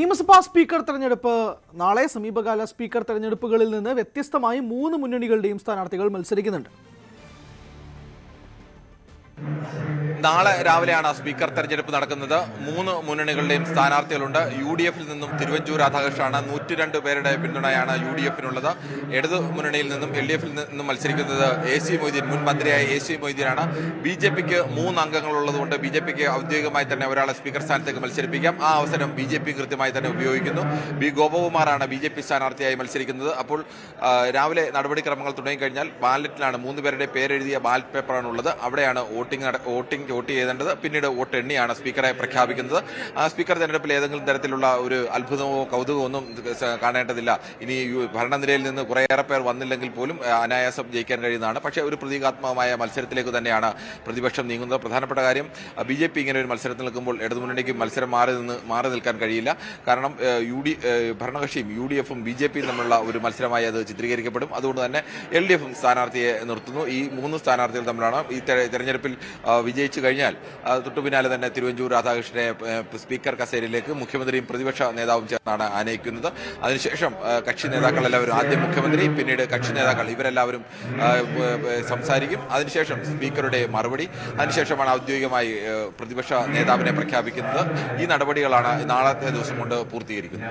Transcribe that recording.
നിയമസഭാ സ്പീക്കർ തെരഞ്ഞെടുപ്പ് നാളെ. സമീപകാല സ്പീക്കർ തെരഞ്ഞെടുപ്പുകളിൽ നിന്ന് വ്യത്യസ്തമായി 3 മുന്നണികളുടെയും സ്ഥാനാർത്ഥികൾ മത്സരിക്കുന്നുണ്ട്. നാളെ രാവിലെയാണ് സ്പീക്കർ തെരഞ്ഞെടുപ്പ് നടക്കുന്നത്. 3 മുന്നണികളുടെയും സ്ഥാനാർത്ഥികളുണ്ട്. UDF-ൽ നിന്നും തിരുവഞ്ചൂർ രാധാകൃഷ്ണനാണ്. 102 പേരുടെ പിന്തുണയാണ് UDF-നുള്ളത്. ഇടതു മുന്നണിയിൽ നിന്നും LDF-ൽ നിന്നും മത്സരിക്കുന്നത് AC മൊയ്തീൻ, മുൻ മന്ത്രിയായ AC മൊയ്തീനാണ്. BJP-ക്ക് 3 അംഗങ്ങളുള്ളതുകൊണ്ട് BJP-ക്ക് ഔദ്യോഗികമായി തന്നെ ഒരാളെ സ്പീക്കർ സ്ഥാനത്തേക്ക് മത്സരിപ്പിക്കാം. ആ അവസരം BJP കൃത്യമായി തന്നെ ഉപയോഗിക്കുന്നു. B. ഗോപകുമാറാണ് BJP സ്ഥാനാർത്ഥിയായി മത്സരിക്കുന്നത്. അപ്പോൾ രാവിലെ നടപടിക്രമങ്ങൾ തുടങ്ങിക്കഴിഞ്ഞാൽ ബാലറ്റിലാണ് 3 പേരുടെ പേരെഴുതിയ ബാലറ്റ് പേപ്പറാണ് ഉള്ളത്. അവിടെയാണ് വോട്ട് ചെയ്തേണ്ടത്. പിന്നീട് വോട്ട് എണ്ണിയാണ് സ്പീക്കറെ പ്രഖ്യാപിക്കുന്നത്. സ്പീക്കർ തെരഞ്ഞെടുപ്പിൽ ഏതെങ്കിലും തരത്തിലുള്ള ഒരു അത്ഭുതമോ കൗതുകമോ ഒന്നും കാണേണ്ടതില്ല. ഇനി ഭരണനിരയിൽ നിന്ന് കുറേയേറെ പേർ വന്നില്ലെങ്കിൽ പോലും അനായാസം ജയിക്കാൻ കഴിയുന്നതാണ്. പക്ഷേ ഒരു പ്രതീകാത്മകമായ മത്സരത്തിലേക്ക് തന്നെയാണ് പ്രതിപക്ഷം നീങ്ങുന്നത്. പ്രധാനപ്പെട്ട കാര്യം, BJP ഇങ്ങനെ ഒരു മത്സരത്തിൽ നിൽക്കുമ്പോൾ ഇടതുമുന്നണിക്ക് മത്സരം മാറി നിൽക്കാൻ കഴിയില്ല. കാരണം ഭരണകക്ഷിയും UDF-ഉം BJP-യും തമ്മിലുള്ള ഒരു മത്സരമായി അത് ചിത്രീകരിക്കപ്പെടും. അതുകൊണ്ട് തന്നെ LDF-ഉം സ്ഥാനാർത്ഥിയെ നിർത്തുന്നു. ഈ 3 സ്ഥാനാർത്ഥികൾ തമ്മിലാണ്. ഈ തെരഞ്ഞെടുപ്പിൽ വിജയിച്ചു കഴിഞ്ഞാൽ തൊട്ടു പിന്നാലെ തന്നെ തിരുവഞ്ചൂർ രാധാകൃഷ്ണനെ സ്പീക്കർ കസേരയിലേക്ക് മുഖ്യമന്ത്രിയും പ്രതിപക്ഷ നേതാവും ചേർന്നാണ് ആനയിക്കുന്നത്. അതിനുശേഷം കക്ഷി നേതാക്കളെല്ലാവരും, ആദ്യം മുഖ്യമന്ത്രി, പിന്നീട് കക്ഷി നേതാക്കൾ, ഇവരെല്ലാവരും സംസാരിക്കും. അതിനുശേഷം സ്പീക്കറുടെ മറുപടി, അതിനുശേഷമാണ് ഔദ്യോഗികമായി പ്രതിപക്ഷ നേതാവിനെ പ്രഖ്യാപിക്കുന്നത്. ഈ നടപടികളാണ് നാളത്തെ ദിവസം കൊണ്ട് പൂർത്തീകരിക്കുന്നത്.